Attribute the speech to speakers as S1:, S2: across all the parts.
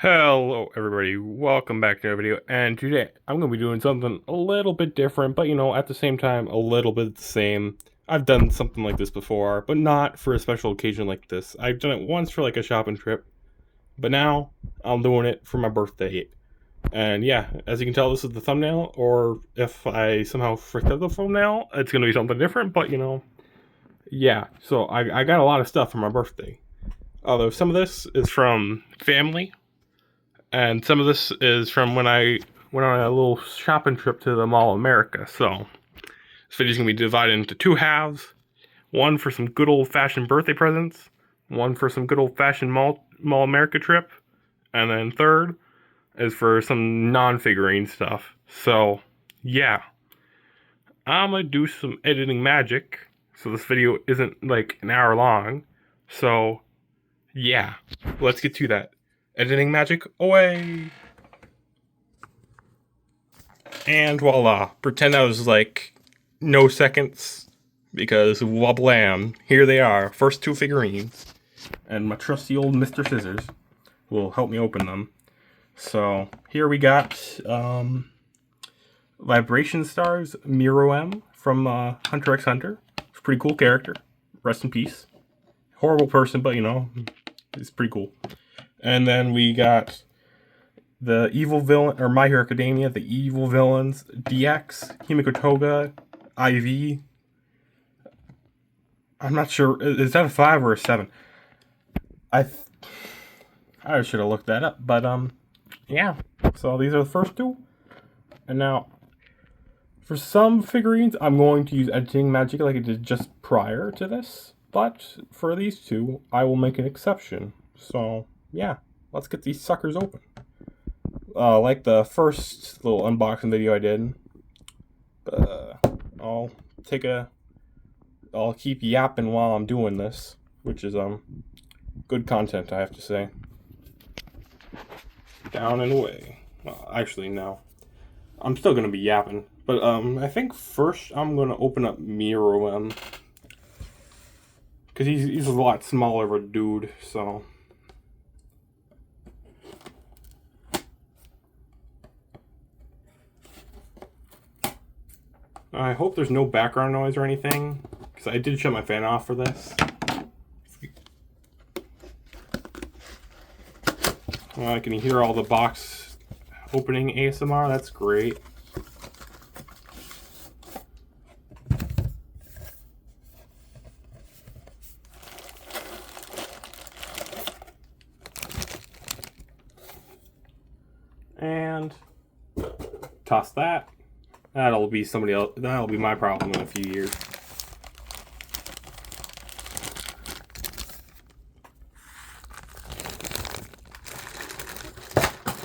S1: Hello everybody, welcome back to a video, and today I'm going to be doing something a little bit different, but at the same time, a little bit the same. I've done something like this before, but not for a special occasion like this. I've done it once for like a shopping trip, but now I'm doing it for my birthday. And yeah, as you can tell, this is the thumbnail, or if I somehow fricked up the thumbnail, it's going to be something different, but yeah. So I got a lot of stuff for my birthday. Although some of this is from family, and some of this is from when I went on a little shopping trip to the Mall of America. So this video is going to be divided into two halves. One for some good old-fashioned birthday presents. One for some good old-fashioned Mall America trip. And then third is for some non-figurine stuff. So, yeah. I'm going to do some editing magic. So this video isn't like an hour long. So, yeah. Let's get to that. Editing magic away! And voila. Pretend that was like no seconds, because wablam, here they are. First two figurines. And my trusty old Mr. Scissors will help me open them. So here we got Vibration Stars Miro M from Hunter x Hunter. It's a pretty cool character. Rest in peace. Horrible person, but he's pretty cool. And then we got the evil villain, or My Hero Academia, the evil villains, DX, Himiko Toga, IV. I'm not sure, is that a 5 or a 7? I should have looked that up, but yeah. So these are the first two. And now, for some figurines, I'm going to use editing magic like I did just prior to this. But for these two, I will make an exception. So, yeah, let's get these suckers open. Like the first little unboxing video I did, I'll keep yapping while I'm doing this, which is good content, I have to say. Down and away. Well, actually, no, I'm still gonna be yapping, but I think first I'm gonna open up Miro M, because he's a lot smaller of a dude, so. I hope there's no background noise or anything, because I did shut my fan off for this. I can hear all the box opening ASMR, that's great. And toss that. That'll be somebody else. That'll be my problem in a few years.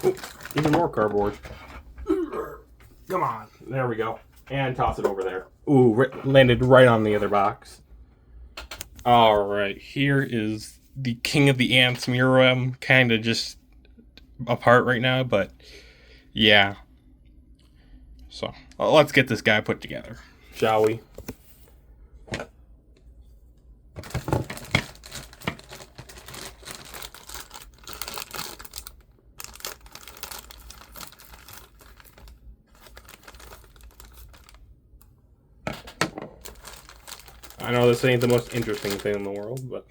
S1: Ooh, even more cardboard. Come on. There we go. And toss it over there. Ooh, landed right on the other box. Alright, here is the King of the Ants Miro M. Kind of just apart right now, but yeah. So, let's get this guy put together, shall we? I know this ain't the most interesting thing in the world, but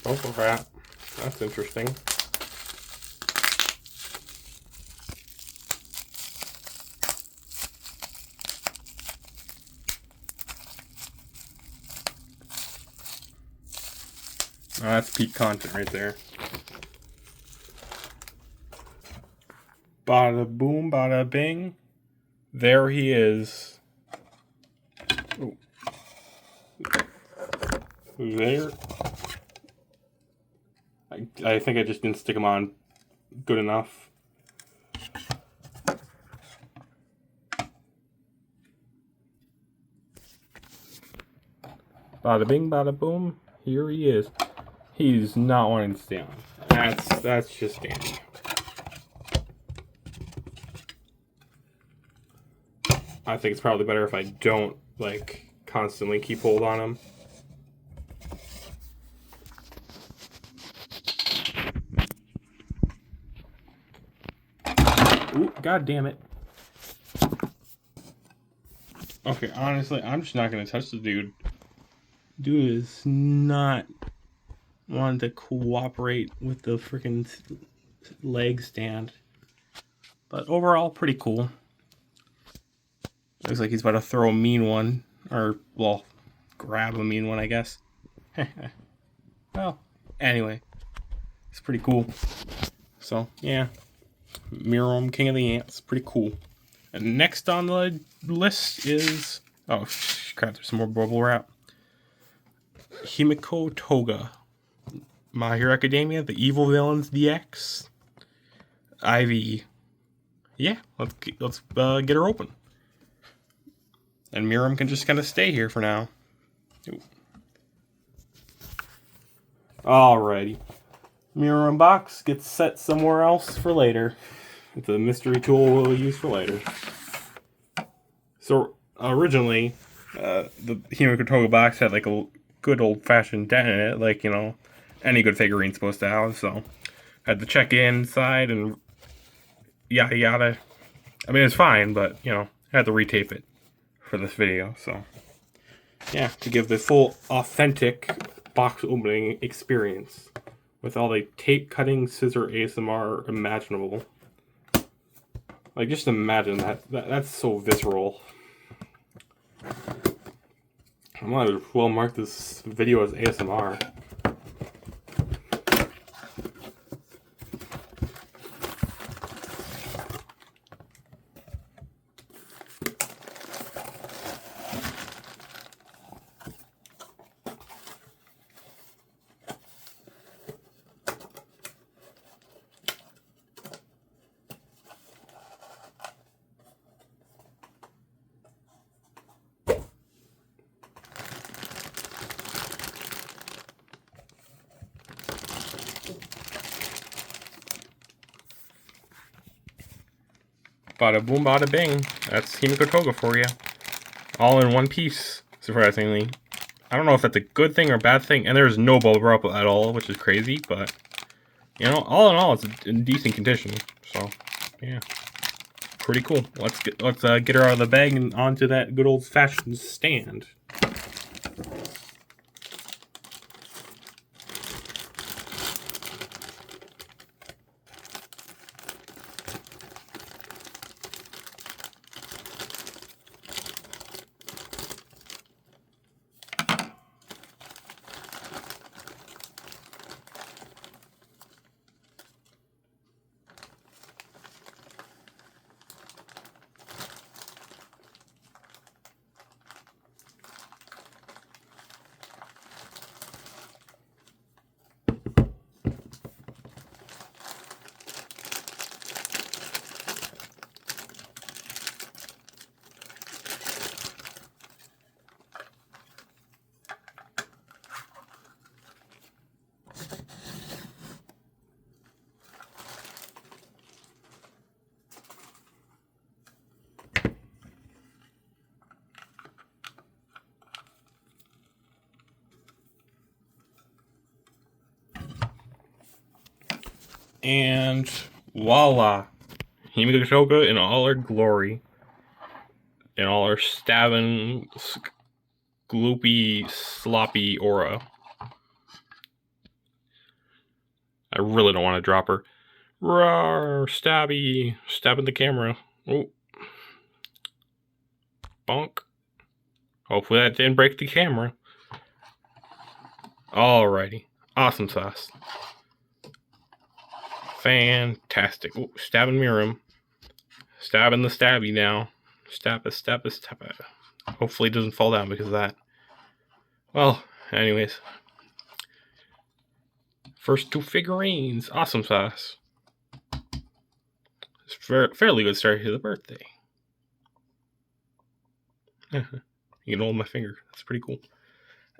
S1: bumper wrap. That's interesting. Oh, that's peak content right there. Bada boom, bada bing. There he is. Ooh. There. I think I just didn't stick him on good enough. Bada bing, bada boom. Here he is. He's not wanting to stay on. That's just Danny. I think it's probably better if I don't, like, constantly keep hold on him. Ooh, god damn it. Okay, honestly, I'm just not gonna touch the dude. Dude is not wanting to cooperate with the freaking leg stand. But overall, pretty cool. Looks like he's about to throw a mean one. Or, well, grab a mean one, I guess. Well, anyway. It's pretty cool. So, yeah. Mirum, King of the Ants. Pretty cool. And next on the list is... Oh, crap, there's some more bubble wrap. Himiko Toga. My Hero Academia, The Evil Villains DX. Ivy. Yeah, let's get her open. And Mirum can just kind of stay here for now. Ooh. Alrighty. Mirum box gets set somewhere else for later. It's a mystery tool we'll use for later. So originally, the Himiko Toga box had like a good old-fashioned dent in it, like, you know, any good figurine's supposed to have. So I had to check inside and yada yada. I mean, it's fine, but, you know, I had to retape it for this video. So yeah, to give the full authentic box opening experience with all the tape cutting scissor ASMR imaginable. Like, just imagine that's so visceral. I might as well mark this video as ASMR. Bada boom, bada bing. That's Himiko Toga for you. All in one piece, surprisingly. I don't know if that's a good thing or a bad thing, and there's no bubble wrap at all, which is crazy, but, you know, all in all, it's in decent condition, so, yeah. Pretty cool. Let's get her out of the bag and onto that good old-fashioned stand. And voila, Himiko Toga in all her glory, in all her stabbing, gloopy, sloppy aura. I really don't want to drop her. Rawr, stabby, stabbing the camera. Oh, bonk. Hopefully that didn't break the camera. Alrighty, awesome sauce. Fantastic. Ooh, stabbing Mirum. Stabbing the stabby now. Stab it. Hopefully it doesn't fall down because of that. Well, anyways. First two figurines. Awesome sauce. It's fairly good start to the birthday. You can hold my finger. That's pretty cool.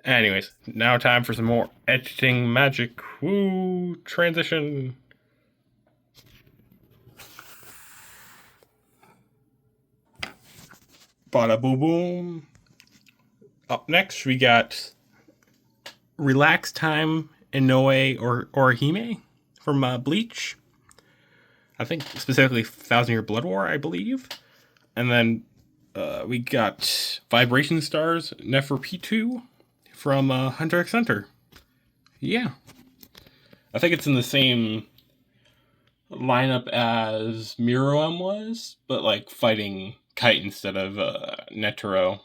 S1: Anyways, now time for some more editing magic. Woo! Transition. Bada boom boom. Up next, we got Relax Time Inoue or Orihime from Bleach. I think specifically Thousand Year Blood War, I believe. And then we got Vibration Stars Neferpitou from Hunter x Hunter. Yeah. I think it's in the same lineup as Miroem was, but like fighting Kite instead of Netero.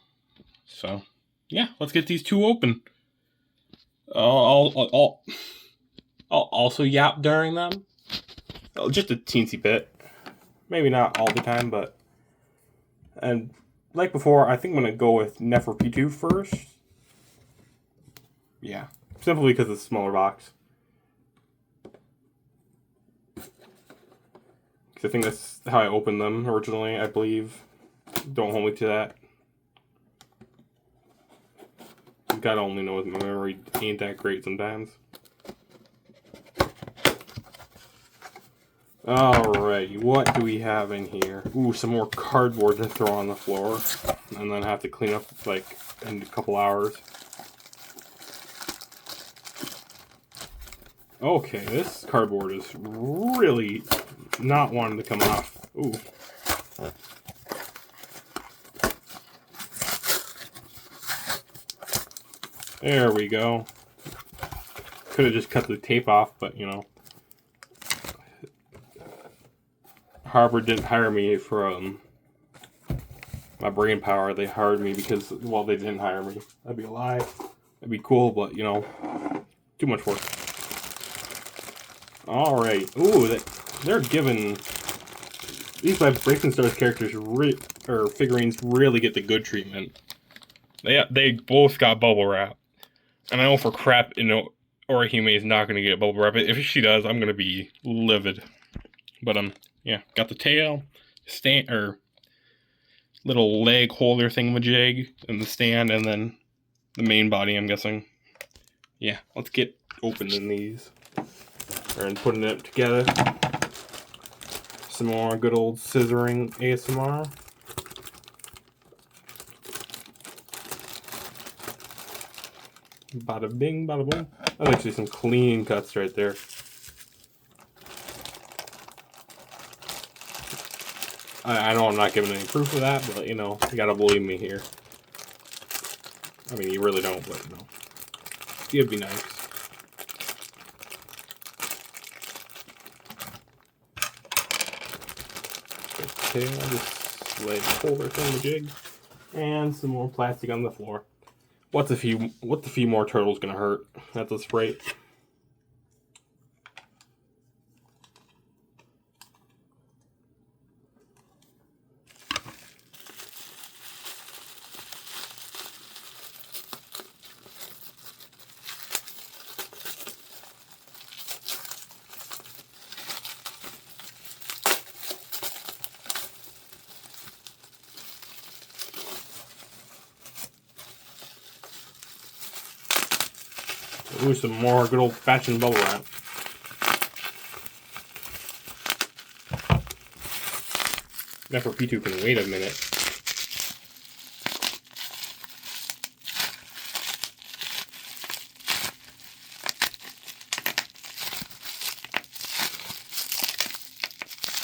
S1: So, yeah, let's get these two open. I'll also yap during them. Just a teensy bit. Maybe not all the time, but... And like before, I think I'm going to go with Neferpitou first. Yeah, simply because it's a smaller box. Because I think that's how I opened them originally, I believe. Don't hold me to that. God only knows my memory ain't that great sometimes. Alright, what do we have in here? Ooh, some more cardboard to throw on the floor. And then have to clean up, like, in a couple hours. Okay, this cardboard is really not wanting to come off. Ooh. There we go. Could have just cut the tape off, but you know. Harvard didn't hire me for my brain power. They hired me because, well, they didn't hire me. That'd be a lie. That'd be cool, but you know, too much work. All right. Ooh, they're giving these Vibration Stars characters or figurines really get the good treatment. They both got bubble wrap, and I know for crap, you know, Orihime is not going to get bubble wrap. If she does, I'm going to be livid. But yeah, got the tail, little leg holder thingamajig, and the stand, and then the main body, I'm guessing. Yeah, let's get opening these. And putting it together. Some more good old scissoring ASMR. Bada bing, bada boom. That's actually some clean cuts right there. I know I'm not giving any proof of that, but you know, you gotta believe me here. I mean, you really don't, but you know, it'd be nice. Okay, I'll just lay the holder thingamajig, and some more plastic on the floor. What's a few more turtles gonna hurt at this rate? Ooh, some more good old-fashioned bubble wrap. Neferpitou can wait a minute.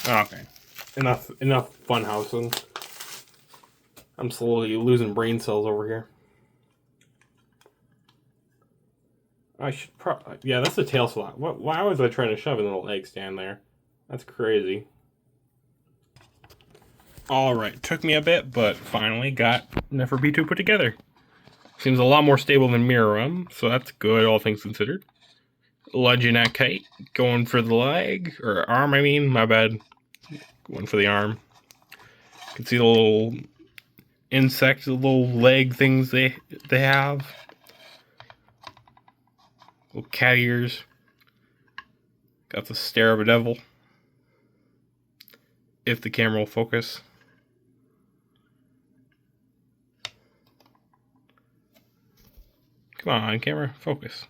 S1: Okay. Enough fun housing. I'm slowly losing brain cells over here. I should yeah, that's the tail slot. Why was I trying to shove a little egg stand there? That's crazy. Alright, took me a bit, but finally got Neferpitou put together. Seems a lot more stable than Miroem, so that's good, all things considered. Legend at Kite, going for the leg, or arm, I mean, my bad. Going for the arm. You can see the little insects, the little leg things they have. Little cat ears. Got the stare of a devil. If the camera will focus. Come on, camera, focus.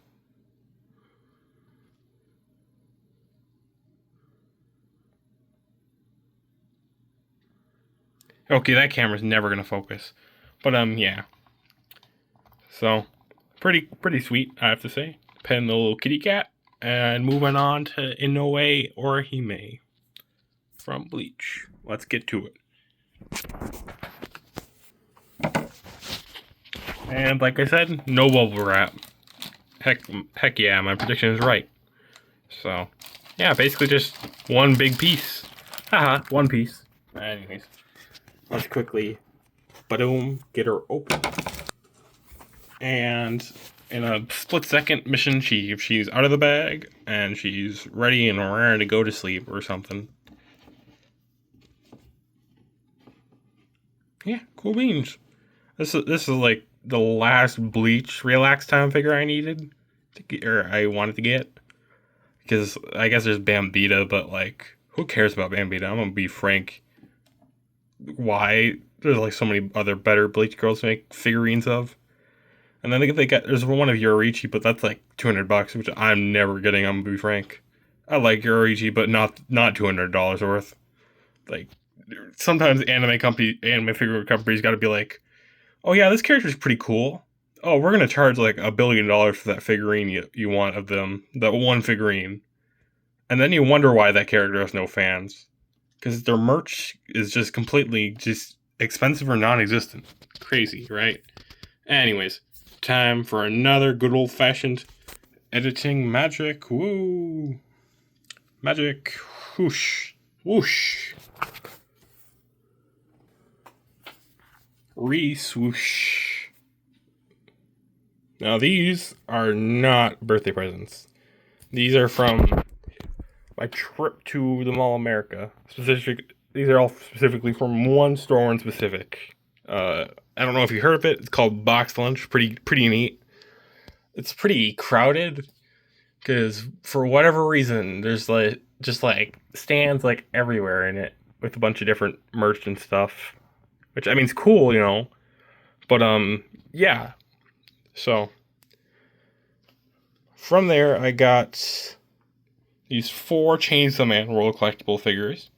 S1: Okay, that camera's never gonna focus. But yeah. So pretty sweet, I have to say. Petting the little kitty cat. And moving on to Inoue Orihime from Bleach. Let's get to it. And like I said, no bubble wrap. Heck yeah, my prediction is right. So, yeah, basically just one big piece. Haha, one piece. Anyways, let's quickly, boom, get her open. And in a split second mission, she's out of the bag and she's ready and raring to go to sleep or something. Yeah, cool beans. This is like the last Bleach Relax Time figure I needed to get, or I wanted to get, because I guess there's Bambita, but like, who cares about Bambita? I'm gonna be frank. Why? There's like so many other better Bleach girls to make figurines of. And then they got there's one of Yoriichi, but that's like $200, which I'm never getting. I'm gonna be frank. I like Yoriichi, but not $200 worth. Like sometimes anime figure companies got to be like, oh yeah, this character's pretty cool. Oh, we're gonna charge like $1 billion for that figurine you want of them, that one figurine, and then you wonder why that character has no fans, because their merch is just completely just expensive or non-existent. Crazy, right? Anyways, time for another good old-fashioned editing magic. Woo! Magic. Whoosh. Whoosh. Re-swoosh. Now these are not birthday presents. These are from my trip to the Mall of America. These are all specifically from one store in specific. I don't know if you heard of it. It's called Box Lunch. Pretty neat. It's pretty crowded because for whatever reason, there's like just like stands like everywhere in it with a bunch of different merch and stuff. Which I mean, it's cool, you know. But yeah. So from there, I got these 4 Chainsaw Man World collectible figures.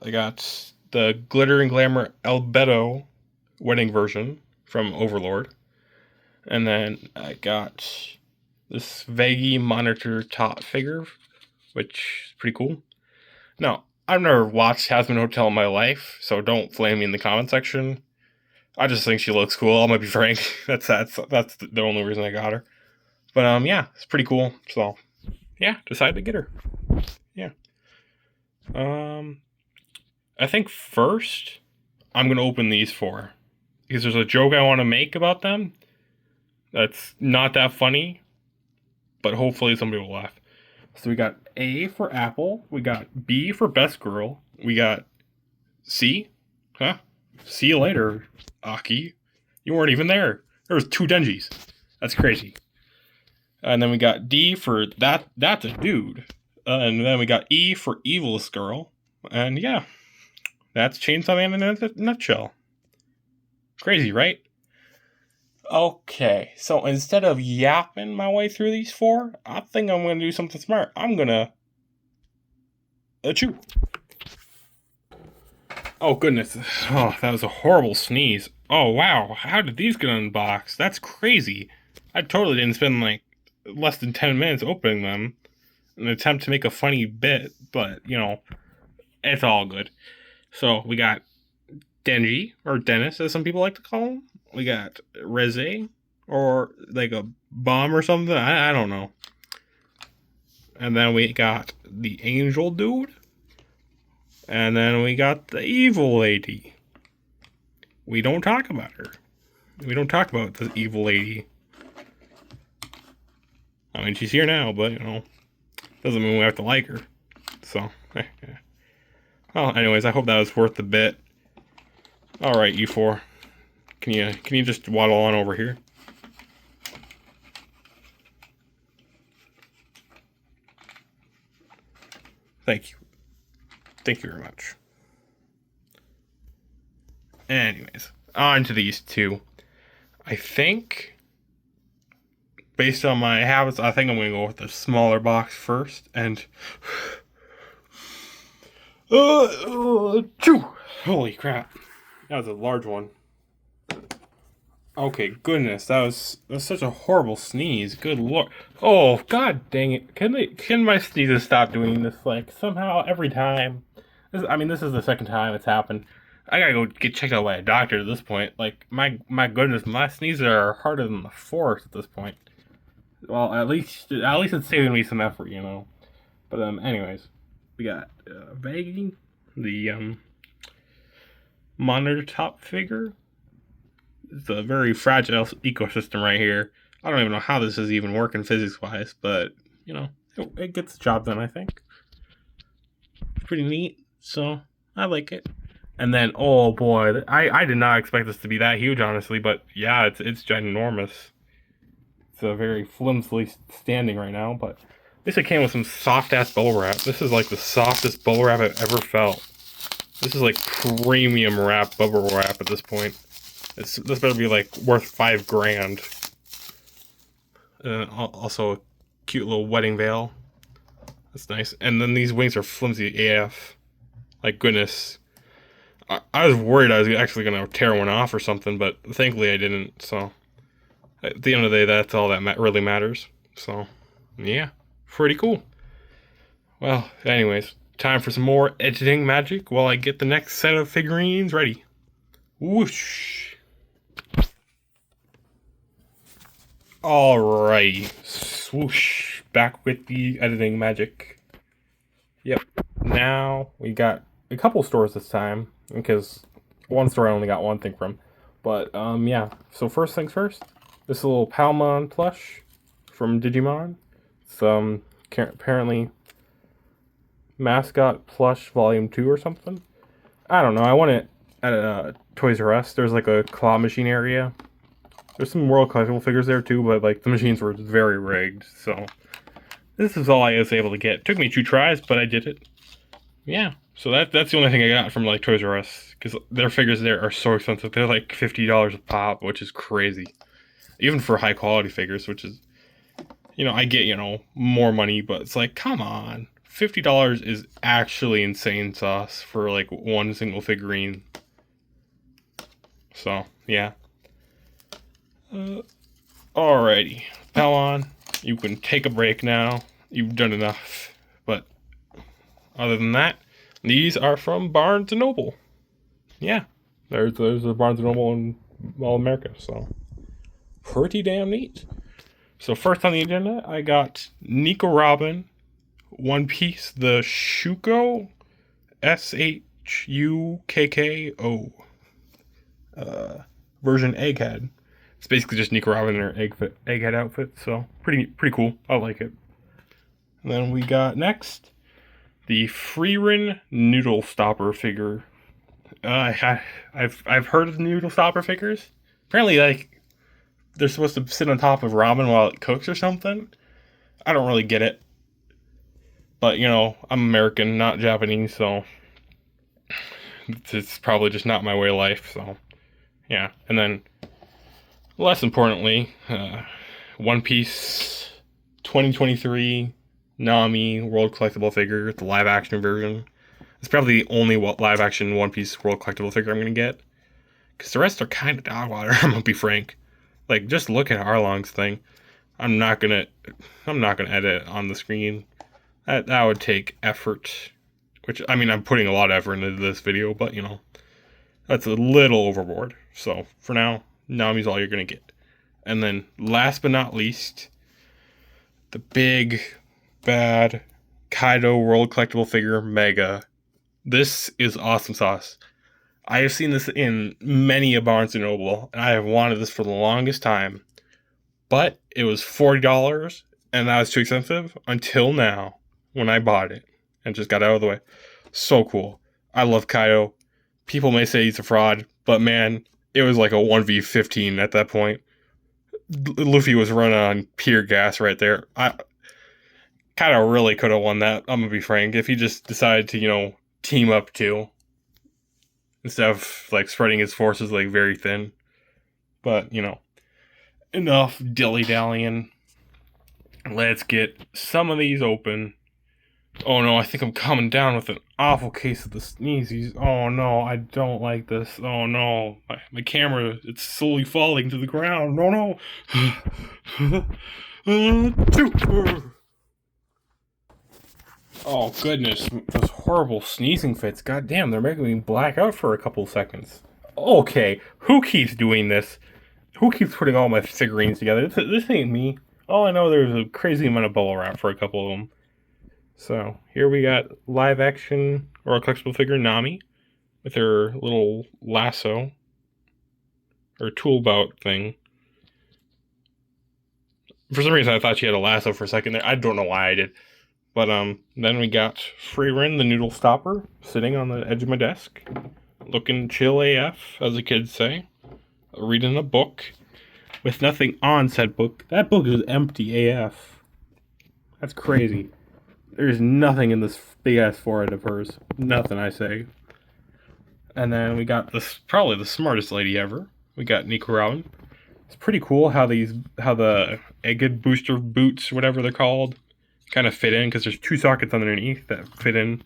S1: I got the Glitter and Glamour Albedo wedding version from Overlord. And then I got this Veggie Monitor top figure, which is pretty cool. Now, I've never watched Hazbin Hotel in my life, so don't flame me in the comment section. I just think she looks cool, I'm gonna be frank. That's the only reason I got her. But yeah, it's pretty cool. So yeah, decided to get her. Yeah. I think first I'm gonna open these 4. Because there's a joke I want to make about them that's not that funny, but hopefully somebody will laugh. So we got A for Apple, we got B for Best Girl, we got C, huh? See you later, Aki. You weren't even there. There was 2 Denjis. That's crazy. And then we got D for that's a dude. And then we got E for Evilest Girl. And yeah, that's Chainsaw Man in a nutshell. Crazy, right? Okay, so instead of yapping my way through these 4, I think I'm going to do something smart. I'm going to chew. Oh, goodness. Oh, that was a horrible sneeze. Oh, wow. How did these get unboxed? That's crazy. I totally didn't spend, like, less than 10 minutes opening them in an attempt to make a funny bit, but, you know, it's all good. So, we got Denji, or Dennis, as some people like to call him. We got Reze, or like a bomb or something. I don't know. And then we got the angel dude. And then we got the evil lady. We don't talk about her. We don't talk about the evil lady. I mean, she's here now, but, you know, doesn't mean we have to like her. So, yeah. Well, anyways, I hope that was worth the bit. Alright, you 4. Can you just waddle on over here? Thank you. Thank you very much. Anyways, on to these 2. I think, based on my habits, I think I'm going to go with the smaller box first. And chew! Holy crap. That was a large one. Okay, goodness, that's such a horrible sneeze. Good lord. Oh, god dang it. Can my sneezes stop doing this, like, somehow, every time? This is the second time it's happened. I gotta go get checked out by a doctor at this point. Like, my goodness, my sneezes are harder than the force at this point. Well, at least it's saving me some effort, you know. But, anyways. We got, Baggy, the, monitor top figure. It's a very fragile ecosystem right here. I don't even know how this is even working physics-wise, but, you know, it gets the job done, I think. It's pretty neat, so I like it. And then, oh boy, I did not expect this to be that huge, honestly, but yeah, it's ginormous. It's a very flimsily standing right now, but at least it came with some soft-ass bubble wrap. This is like the softest bubble wrap I've ever felt. This is like premium wrap, bubble wrap at this point. This better be like worth $5,000. Also a cute little wedding veil. That's nice. And then these wings are flimsy AF. Like, goodness. I was worried I was actually going to tear one off or something, but thankfully I didn't. So, at the end of the day, that's all that really matters. So, yeah. Pretty cool. Well, anyways, time for some more editing magic while I get the next set of figurines ready. Whoosh. Alrighty. Swoosh. Back with the editing magic. Yep. Now we got a couple stores this time, because one store I only got one thing from. But, yeah. So first things first. This little Palmon plush from Digimon. It's, apparently Mascot Plush Volume 2 or something. I don't know. I want it at Toys R Us. There's like a claw machine area. There's some World Collectible figures there too, but like the machines were very rigged, so this is all I was able to get. It took me 2 tries, but I did it. Yeah, so that's the only thing I got from like Toys R Us, because their figures there are so expensive. They're like $50 a pop, which is crazy. Even for high quality figures, which is, you know, I get, you know, more money, but it's like, come on. $50 is actually insane sauce for like one single figurine. So, yeah. Alrighty. Palon, you can take a break now. You've done enough. But other than that, these are from Barnes & Noble. Yeah. There's a Barnes & Noble in all America, so pretty damn neat. So first on the agenda, I got Nico Robin, One Piece, the Shuko, Shukko, version Egghead. It's basically just Nico Robin in her Egghead outfit, so pretty cool. I like it. And then we got next the Freerin Noodle Stopper figure. I've heard of Noodle Stopper figures. Apparently, like, they're supposed to sit on top of ramen while it cooks or something. I don't really get it. But, you know, I'm American, not Japanese, so it's probably just not my way of life, so yeah. And then, less importantly, One Piece 2023 Nami World Collectible figure, the live action version. It's probably the only live action One Piece World Collectible figure I'm going to get. Because the rest are kind of dog water, I'm going to be frank. Like, just look at Arlong's thing. I'm not gonna edit on the screen. That would take effort. Which, I mean, I'm putting a lot of effort into this video, but, you know, that's a little overboard. So, for now, Nami's all you're gonna get. And then, last but not least, the big, bad Kaido World Collectible figure, Mega. This is awesome sauce. I have seen this in many a Barnes & Noble, and I have wanted this for the longest time. But it was $40, and that was too expensive until now, when I bought it and just got out of the way. So cool. I love Kaido. People may say he's a fraud, but man, it was like a 1v15 at that point. Luffy was running on pure gas right there. Kaido really could have won that, I'm gonna be frank, if he just decided to, you know, team up too. Instead of, like, spreading his forces, like, very thin. But, you know, enough dilly-dallying. Let's get some of these open. Oh no, I think I'm coming down with an awful case of the sneezies. Oh no, I don't like this. Oh no, my camera, it's slowly falling to the ground. No, no. Oh goodness, those horrible sneezing fits. God damn, they're making me black out for a couple seconds. Okay, who keeps doing this? Who keeps putting all my figurines together? This ain't me. All I know, there's a crazy amount of bubble wrap for a couple of them. So here we got live action or a collectible figure Nami with her little lasso or tool belt thing. For some reason, I thought she had a lasso for a second there. I don't know why I did. But then we got Freerin, the noodle stopper, sitting on the edge of my desk, looking chill AF, as the kids say, reading a book with nothing on said book. That book is empty AF. That's crazy. There's nothing in this big ass forehead of hers. Nothing, I say. And then we got this, probably the smartest lady ever. We got Nico Robin. It's pretty cool how the good booster boots, whatever they're called, kind of fit in, because there's two sockets underneath that fit in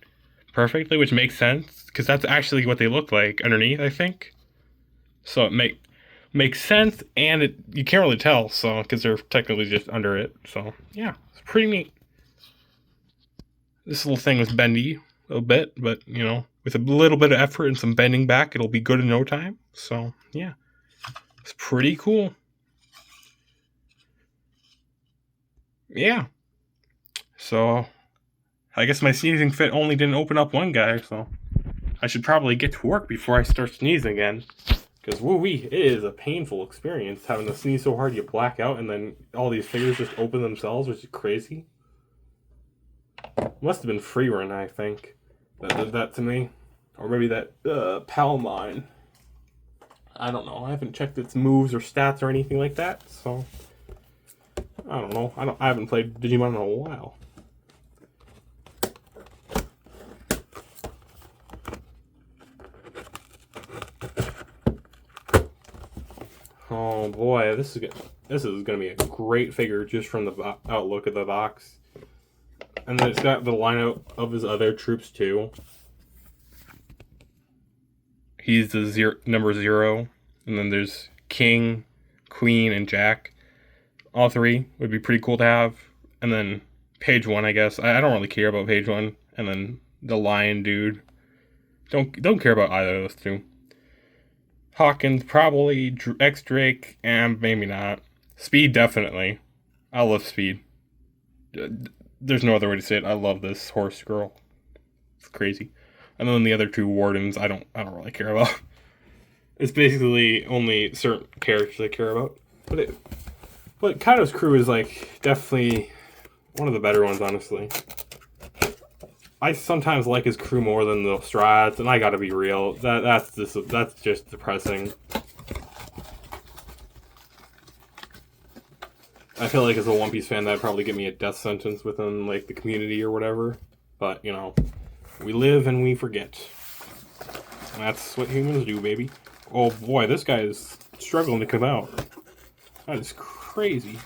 S1: perfectly, which makes sense because that's actually what they look like underneath, I think. So it makes sense, and you can't really tell, so because they're technically just under it. So yeah, it's pretty neat. This little thing was bendy a little bit, but you know, with a little bit of effort and some bending back, it'll be good in no time. So yeah, it's pretty cool. Yeah. So I guess my sneezing fit only didn't open up one guy, so I should probably get to work before I start sneezing again. Because woo-wee, it is a painful experience having to sneeze so hard you black out and then all these fingers just open themselves, which is crazy. Must have been Freerun, I think, that did that to me. Or maybe that pal mine. I don't know. I haven't checked its moves or stats or anything like that, so I don't know. I haven't played Digimon in a while. Oh boy, this is gonna be a great figure just from the outlook of the box. And then it's got the lineup of his other troops too. He's the number 0, and then there's King, Queen, and Jack. All three would be pretty cool to have. And then page 1, I guess. I don't really care about page 1. And then the lion dude. Don't care about either of those two. Hawkins, probably. X-Drake, and maybe not. Speed, definitely. I love Speed. There's no other way to say it. I love this horse girl. It's crazy. And then the other two wardens, I don't really care about. It's basically only certain characters I care about. But Kaido's crew is like definitely one of the better ones, honestly. I sometimes like his crew more than the strats, and I gotta be real. That's just depressing. I feel like as a One Piece fan, that'd probably get me a death sentence within like the community or whatever. But you know, we live and we forget. And that's what humans do, baby. Oh boy, this guy is struggling to come out. That is crazy.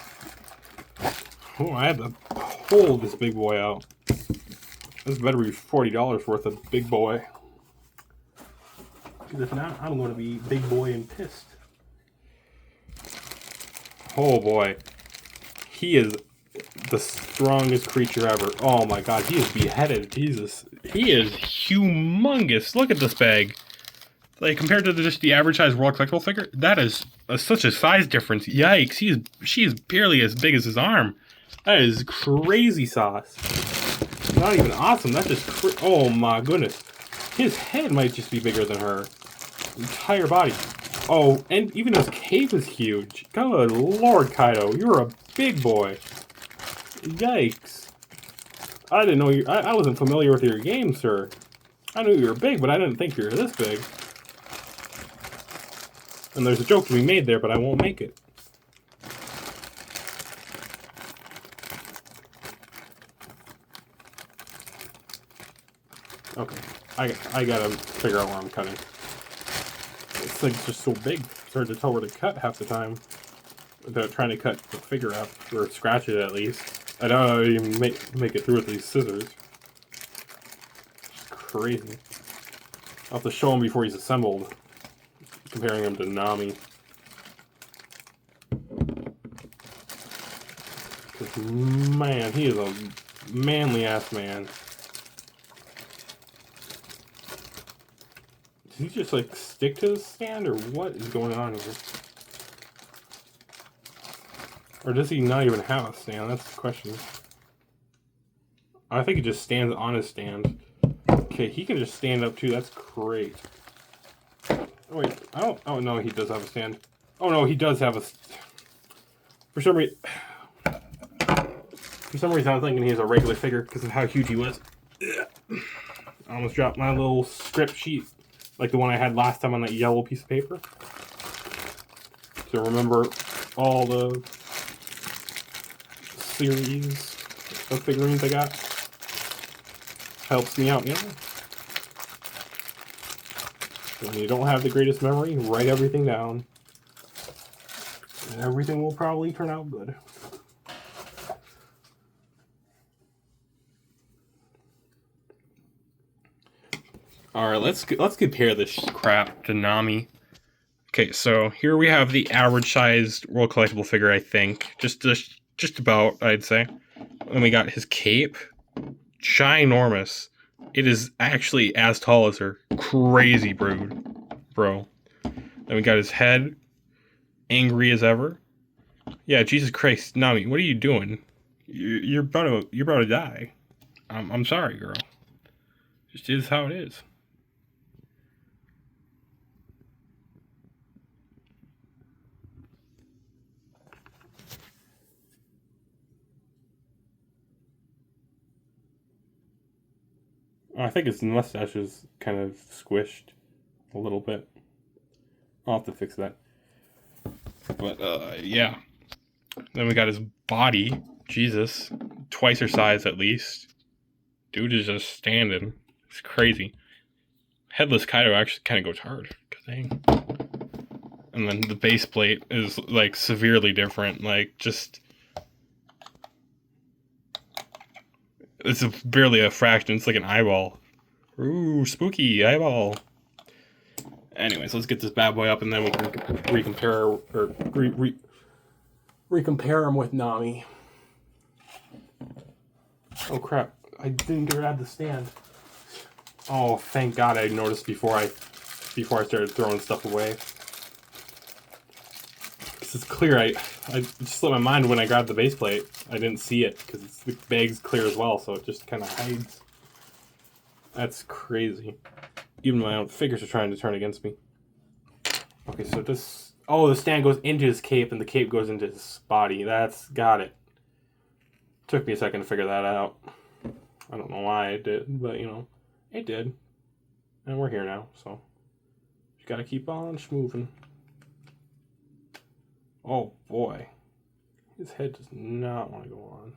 S1: Oh, I had to pull this big boy out. This better be $40 worth of big boy. Because if not, I'm going to be big boy and pissed. Oh boy. He is the strongest creature ever. Oh my god, he is beheaded. Jesus. He is humongous. Look at this bag. Like, compared to just the average size World Collectible figure, that is such a size difference. Yikes, she is barely as big as his arm. That is crazy sauce. Not even awesome, that's just oh my goodness. His head might just be bigger than her entire body. Oh, and even his cape is huge. Good lord, Kaido, you're a big boy. Yikes. I didn't know you. I wasn't familiar with your game, sir. I knew you were big, but I didn't think you were this big. And there's a joke to be made there, but I won't make it. Okay, I gotta figure out where I'm cutting. This thing's just so big, it's hard to tell where to cut half the time without trying to cut the figure up, or scratch it at least. I don't even make it through with these scissors. crazy. I'll have to show him before he's assembled. Comparing him to Nami. Man, he is a manly-ass man. Does he just, like, stick to his stand, or what is going on here? Or does he not even have a stand? That's the question. I think he just stands on his stand. Okay, he can just stand up, too. That's great. Oh, wait, I don't... Oh, no, he does have a stand. Oh, no, he does have a... For some reason, I was thinking he was a regular figure because of how huge he was. I almost dropped my little script sheet, like the one I had last time on that yellow piece of paper. So remember all the series of figurines I got. Helps me out, you know? When you don't have the greatest memory, write everything down. And everything will probably turn out good. Alright, let's compare this crap to Nami. Okay, so here we have the average sized World Collectible figure, I think. Just about, I'd say. And we got his cape. Ginormous. It is actually as tall as her. Crazy brood. Bro. Then we got his head. Angry as ever. Yeah, Jesus Christ, Nami, what are you doing? You're about to die. I'm sorry, girl. Just is how it is. I think his mustache is kind of squished a little bit. I'll have to fix that. But, yeah. Then we got his body. Jesus. Twice her size, at least. Dude is just standing. It's crazy. Headless Kaido actually kind of goes hard. Dang. And then the base plate is, like, severely different. Like, just... It's barely a fraction. It's like an eyeball. Ooh, spooky eyeball. Anyways, let's get this bad boy up, and then we can recompare him with Nami. Oh crap! I didn't grab the stand. Oh, thank God! I noticed before I started throwing stuff away. Because it's clear. I just slipped my mind when I grabbed the base plate. I didn't see it because the bag's clear as well, so it just kind of hides. That's crazy. Even my own figures are trying to turn against me. Okay, so this... Oh, the stand goes into his cape, and the cape goes into his body. That's... Got it. Took me a second to figure that out. I don't know why it did, but, you know, it did. And we're here now, so... Just gotta keep on schmoving. Oh, boy. His head does not want to go on.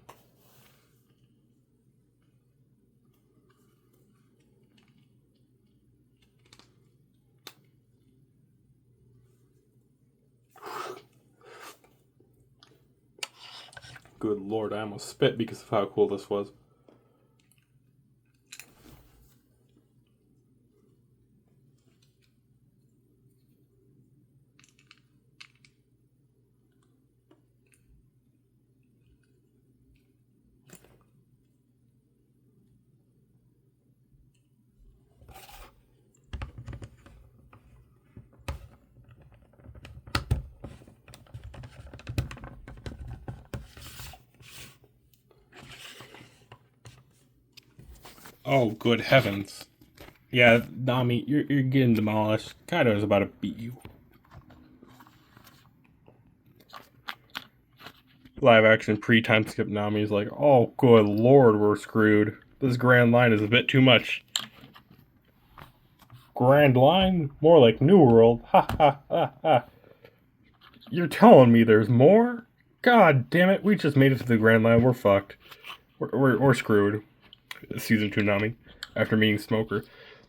S1: Good Lord, I almost spit because of how cool this was. Oh, good heavens. Yeah, Nami, you're getting demolished. Kaido's about to beat you. Live action pre-time skip Nami's like, oh, good Lord, we're screwed. This Grand Line is a bit too much. Grand Line? More like New World. Ha ha ha ha. You're telling me there's more? God damn it, we just made it to the Grand Line. We're fucked. We're screwed. Season 2 Nami, after meeting Smoker.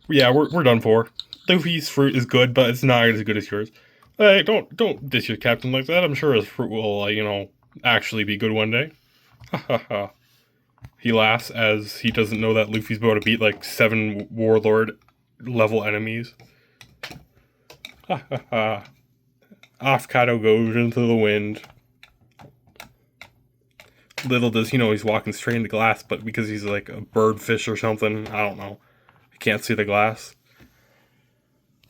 S1: Yeah, we're done for. Luffy's fruit is good, but it's not as good as yours. Hey, don't diss your captain like that. I'm sure his fruit will, you know, actually be good one day. Ha ha ha. He laughs as he doesn't know that Luffy's about to beat like 7 Warlord level enemies. Ha ha ha. Off Kaido goes into the wind. Little does he know he's walking straight into glass, but because he's like a birdfish or something, I don't know. He can't see the glass.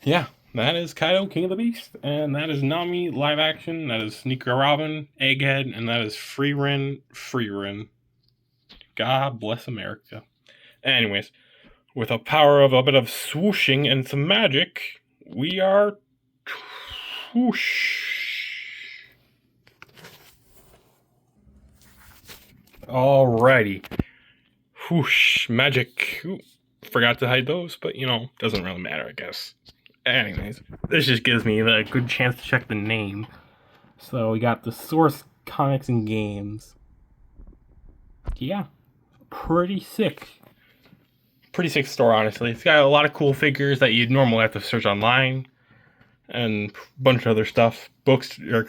S1: Yeah, that is Kaido, King of the Beast, and that is Nami, live action, that is Sneaker Robin, Egghead, and that is Freerin. God bless America. Anyways, with a power of a bit of swooshing and some magic, we are whoosh. Alrighty. Whoosh. Magic. Ooh, forgot to hide those, but doesn't really matter, I guess. Anyways, this just gives me a good chance to check the name. So we got the Source Comics and Games. Yeah. Pretty sick. Pretty sick store, honestly. It's got a lot of cool figures that you'd normally have to search online. And a bunch of other stuff. Books, or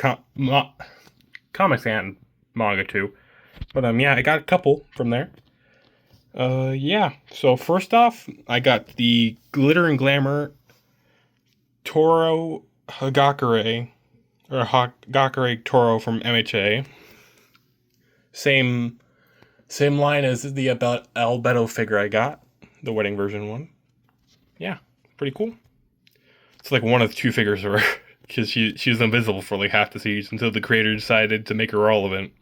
S1: comics and manga too. But yeah, I got a couple from there. Yeah. So first off, I got the Glitter and Glamour Toro Hagakure, or Hagakure Toro from MHA. Same line as the Albedo figure I got, the wedding version one. Yeah, pretty cool. It's like one of 2 figures of her, because she was invisible for like half the series until the creator decided to make her relevant.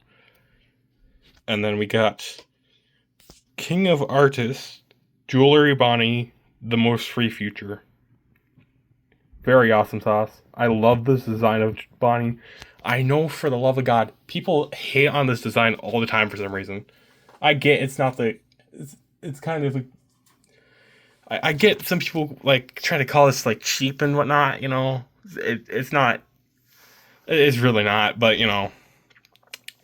S1: And then we got King of Artists, Jewelry Bonnie, The Most Free Future. Very awesome sauce. I love this design of Bonnie. I know, for the love of God, people hate on this design all the time for some reason. I get it's not the... It's kind of... I get some people like trying to call this like cheap and whatnot, It's not... It's really not, but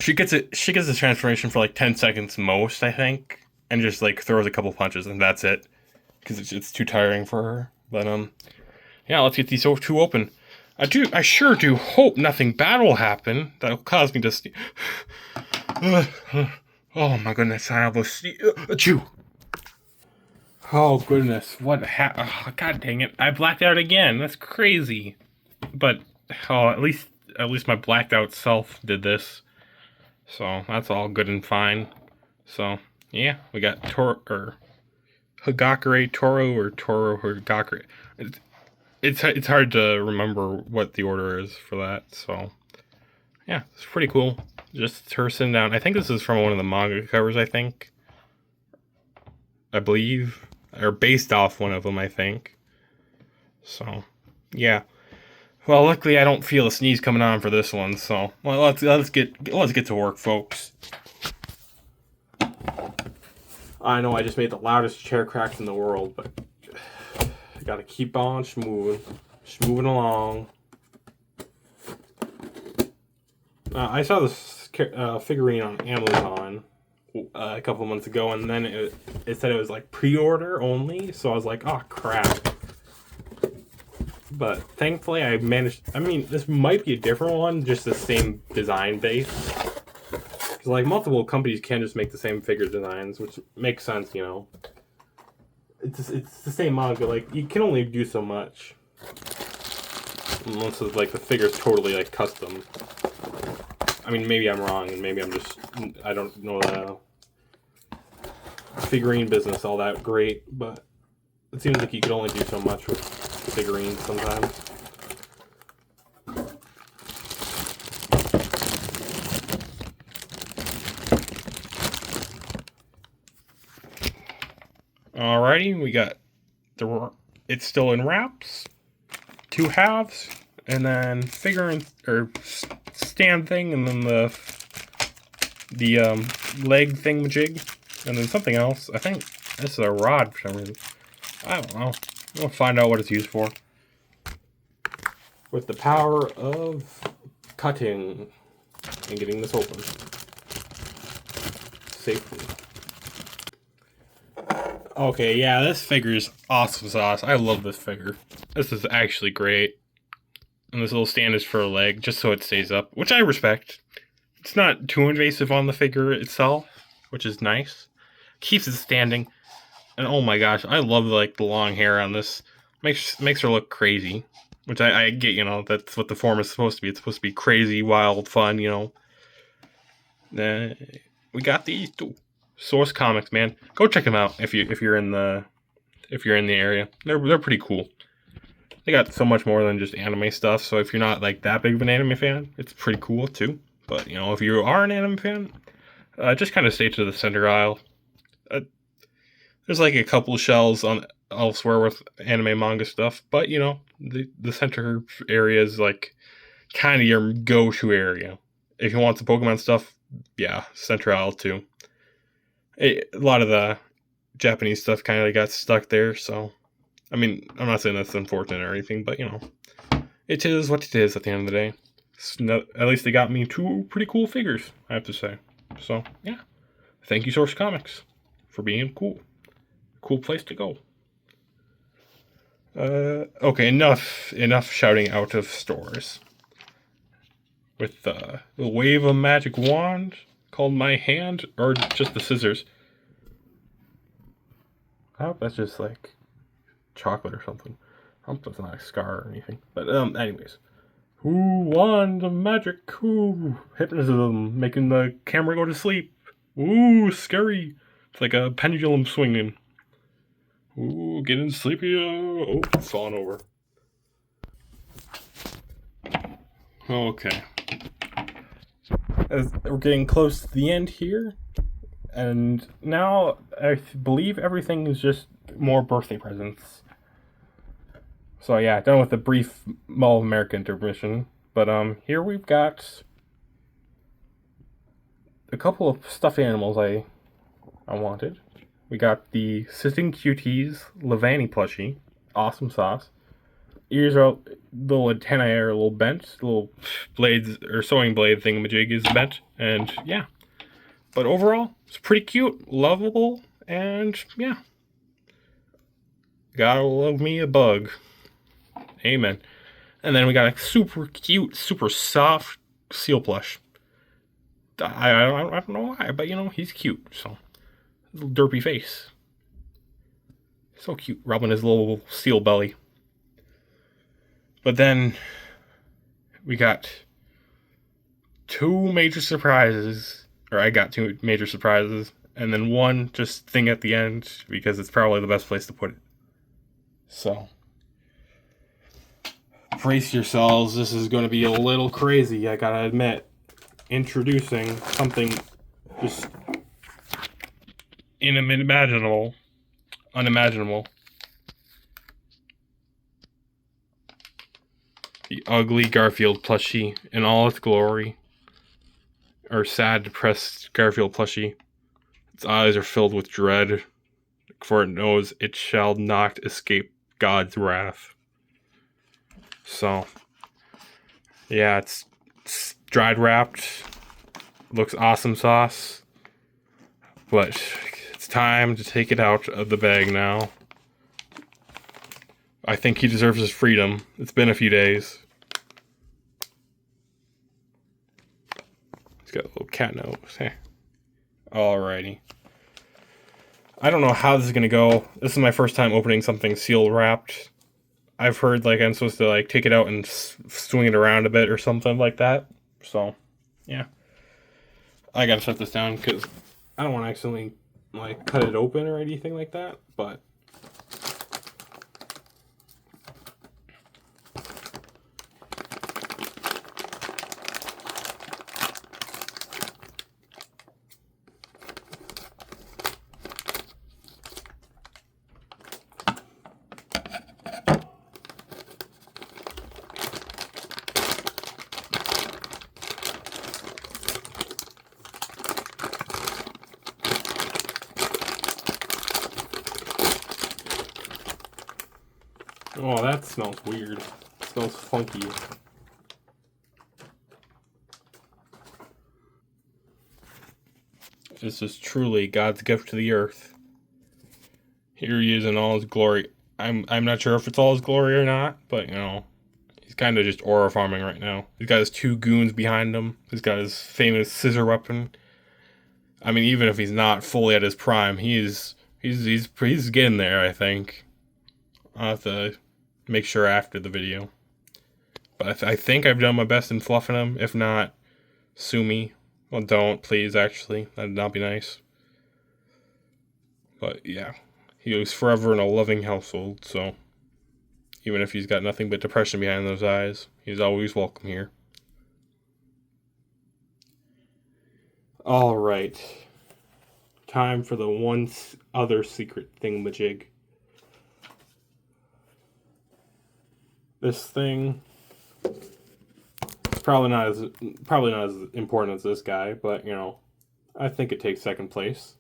S1: She gets a transformation for like 10 seconds most, I think, and just like throws a couple punches and that's it, because it's too tiring for her. But yeah, let's get these 2 open. I sure do hope nothing bad will happen that'll cause me to oh my goodness, I almost achoo. Oh goodness, what God dang it, I blacked out again. That's crazy. But at least my blacked out self did this. So that's all good and fine. So yeah, we got Hagakure Toro or Toro Hagakure. It's hard to remember what the order is for that. So yeah, it's pretty cool. Just her sitting down. I think this is from one of the manga covers. I believe, or based off one of them. I think. So yeah. Well, luckily I don't feel a sneeze coming on for this one, so let's get to work, folks. I know I just made the loudest chair cracks in the world, but I gotta keep on moving along. I saw this figurine on Amazon a couple months ago, and then it said it was like pre-order only, so I was like, oh crap. But thankfully I managed... I mean, this might be a different one, just the same design base. Because, like, multiple companies can just make the same figure designs, which makes sense, It's the same manga, like, you can only do so much. Unless, like, the figure's totally, like, custom. I mean, maybe I'm wrong, and maybe I don't know the figurine business all that great, but it seems like you could only do so much with figurines sometimes. Alrighty, we got it's still in wraps, 2 halves, and then figurine or stand thing, and then the leg thingamajig, and then something else. I think this is a rod for some reason. I don't know. We'll find out what it's used for. With the power of cutting and getting this open safely. Okay, yeah, this figure is awesome sauce. I love this figure. This is actually great. And this little stand is for a leg, just so it stays up, which I respect. It's not too invasive on the figure itself, which is nice. Keeps it standing. And oh my gosh, I love like the long hair on this. Makes her look crazy. Which I get, that's what the form is supposed to be. It's supposed to be crazy, wild, fun, we got these two. Source Comics, man. Go check them out if you're in the area. They're pretty cool. They got so much more than just anime stuff. So if you're not like that big of an anime fan, it's pretty cool too. But if you are an anime fan, just kind of stay to the center aisle. There's like a couple of shelves on elsewhere with anime manga stuff, but the center area is like kind of your go-to area. If you want some Pokemon stuff, yeah, center aisle too. A lot of the Japanese stuff kind of got stuck there, so I mean, I'm not saying that's unfortunate or anything, but it is what it is at the end of the day. At least they got me two pretty cool figures, I have to say. So yeah, thank you Source Comics for being cool. Cool place to go. Okay, enough shouting out of stores. With the wave a magic wand called my hand, or just the scissors. I hope that's just like chocolate or something. I hope that's not a scar or anything. But anyways. Ooh, wand of magic. Ooh, hypnotism, making the camera go to sleep. Ooh, scary. It's like a pendulum swinging. Ooh, getting sleepy. Oh, it's falling over. Okay. As we're getting close to the end here, and now I believe everything is just more birthday presents. So yeah, done with the brief Mall of America intermission. But here we've got a couple of stuffed animals I wanted. We got the Sitting Cuties Levani plushie. Awesome sauce. Ears are little antennae are a little bent. Little blades or sewing blade thingamajig is bent. And yeah. But overall, it's pretty cute, lovable, and yeah. Gotta love me a bug. Amen. And then we got a super cute, super soft seal plush. I don't know why, but he's cute, so. Little derpy face. So cute, rubbing his little seal belly. But then we got two major surprises. Or I got two major surprises. And then one just thing at the end, because it's probably the best place to put it. So, brace yourselves. This is going to be a little crazy, I gotta admit. Introducing something just unimaginable. Unimaginable. The ugly Garfield plushie in all its glory. Or sad, depressed Garfield plushie. Its eyes are filled with dread, for it knows it shall not escape God's wrath. So, yeah, it's dried wrapped. Looks awesome sauce. But it's time to take it out of the bag now. I think he deserves his freedom. It's been a few days. He's got a little cat nose. Hey. Alrighty. I don't know how this is gonna go. This is my first time opening something seal wrapped. I've heard like I'm supposed to like take it out and swing it around a bit or something like that. So, yeah. I gotta shut this down because I don't want to accidentally like cut it open or anything like that. But oh, that smells weird. It smells funky. This is truly God's gift to the earth. Here he is in all his glory. I'm not sure if it's all his glory or not, but he's kind of just aura farming right now. He's got his two goons behind him. He's got his famous scissor weapon. I mean, even if he's not fully at his prime, he's getting there, I think. I'll have to make sure after the video. But I think I've done my best in fluffing him. If not, sue me. Well, don't, please, actually. That'd not be nice. But yeah, he was forever in a loving household, so even if he's got nothing but depression behind those eyes, he's always welcome here. Alright. Time for the one other secret thingamajig. This thing is probably not as important as this guy, but you know, I think it takes second place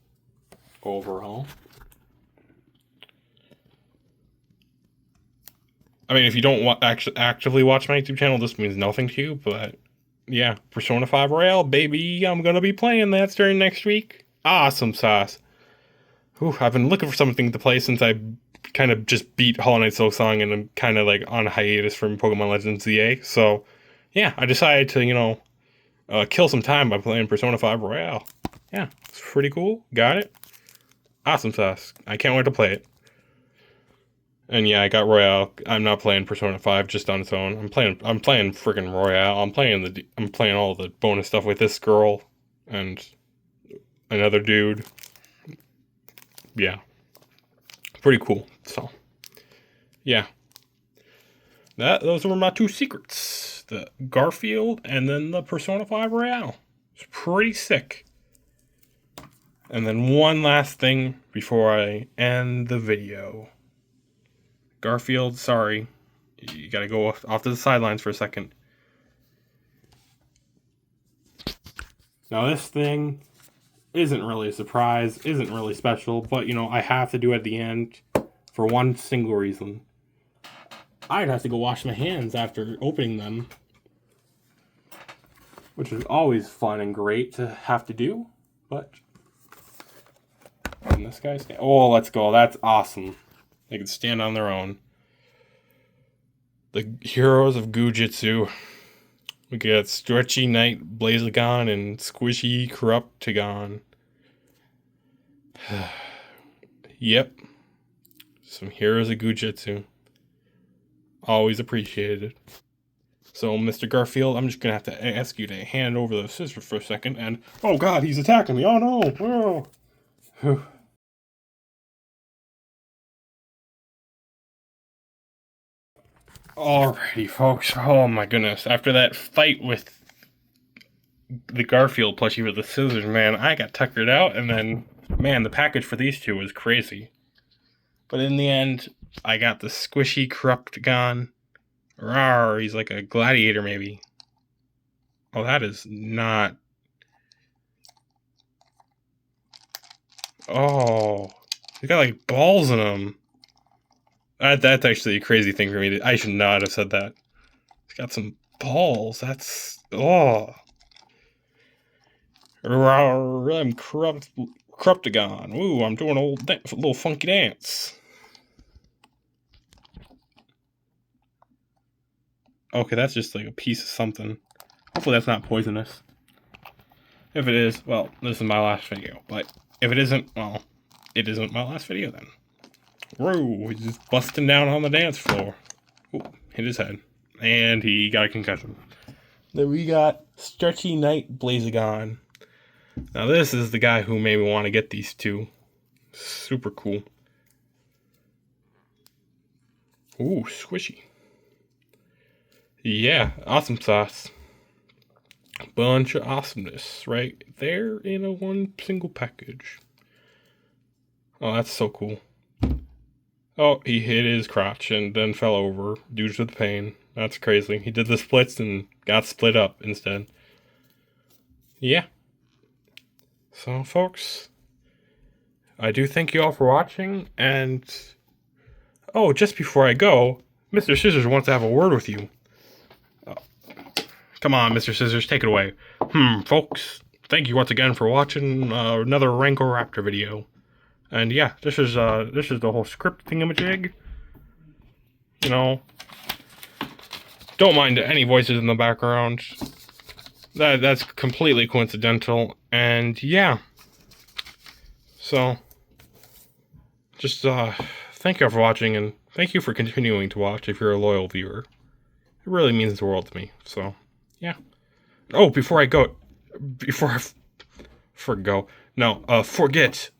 S1: overall. I mean, if you don't actively watch my YouTube channel, this means nothing to you, but yeah, Persona 5 Royale, baby, I'm gonna be playing that starting next week. Awesome sauce. Ooh, I've been looking for something to play since I kind of just beat Hollow Knight Silksong and I'm kind of like on hiatus from Pokemon Legends ZA, so yeah, I decided to, you know, kill some time by playing Persona 5 Royale. Yeah, it's pretty cool. Got it. Awesome sauce. I can't wait to play it. And yeah, I got Royale. I'm not playing Persona 5 just on its own. I'm playing freaking Royale. I'm playing all the bonus stuff with this girl and another dude. Yeah. Pretty cool. So, yeah. Those were my two secrets. The Garfield and then the Persona 5 Royale. It's pretty sick. And then one last thing before I end the video. Garfield, sorry. You gotta go off to the sidelines for a second. Now this thing isn't really a surprise, isn't really special, but you know, I have to do it at the end for one single reason. I'd have to go wash my hands after opening them, which is always fun and great to have to do, but... And this guy's... Oh, let's go. That's awesome. They can stand on their own. The heroes of Gujitsu. We got Stretchy Knight Blazigon and Squishy Corruptagon. Yep. Some heroes of Gujitsu. Always appreciated. So, Mr. Garfield, I'm just going to have to ask you to hand over the scissors for a second. And, oh god, he's attacking me. Oh no. Oh. Alrighty, folks. Oh my goodness. After that fight with the Garfield plushie with the scissors, man, I got tuckered out. And then, man, the package for these two was crazy. But in the end, I got the Squishy Corruptagon. Rawr, he's like a gladiator, maybe. Oh, that is not... Oh, he's got like balls in him. That's actually a crazy thing for me. I should not have said that. He's got some balls. That's... Oh. Rawr, I'm Corruptagon. Ooh, I'm doing a little funky dance. Okay, that's just like a piece of something. Hopefully that's not poisonous. If it is, well, this is my last video. But if it isn't, well, it isn't my last video then. Whoa, he's just busting down on the dance floor. Ooh, hit his head. And he got a concussion. Then we got Stretchy Knight Blazigon. Now this is the guy who made me want to get these two. Super cool. Ooh, squishy. Yeah, awesome sauce. Bunch of awesomeness right there in a one single package. Oh, that's so cool. Oh, he hit his crotch and then fell over due to the pain. That's crazy. He did the splits and got split up instead. Yeah. So, folks, I do thank you all for watching, and... Oh, just before I go, Mr. Scissors wants to have a word with you. Oh. Come on, Mr. Scissors, take it away. Folks, thank you once again for watching another Rancoraptor video. And yeah, this is the whole script thingamajig. You know, don't mind any voices in the background. That's completely coincidental. And yeah, So, just thank you for watching, and thank you for continuing to watch if you're a loyal viewer. It really means the world to me. So, yeah. Oh, before I forget,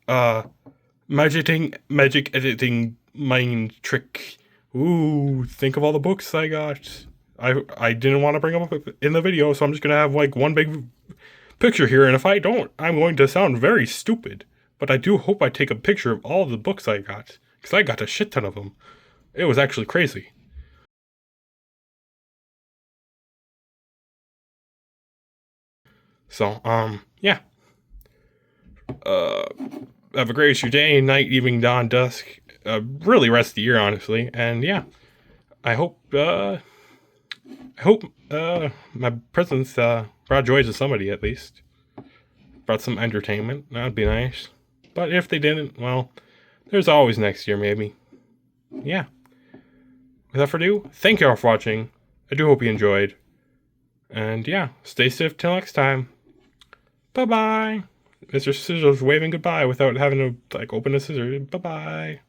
S1: magic editing mind trick. Ooh, think of all the books I got. I didn't want to bring them up in the video, so I'm just gonna have like one big picture here, and if I don't, I'm going to sound very stupid. But I do hope I take a picture of all of the books I got, because I got a shit ton of them. It was actually crazy. So, yeah. Have a great rest of your day, night, evening, dawn, dusk. Really rest of the year, honestly. And yeah, I hope my presence brought joy to somebody at least. Brought some entertainment. That would be nice. But if they didn't, well, there's always next year, maybe. Yeah. Without further ado, thank you all for watching. I do hope you enjoyed. And yeah, stay safe till next time. Bye-bye. Mr. Scissors waving goodbye without having to, like, open a scissors. Bye-bye.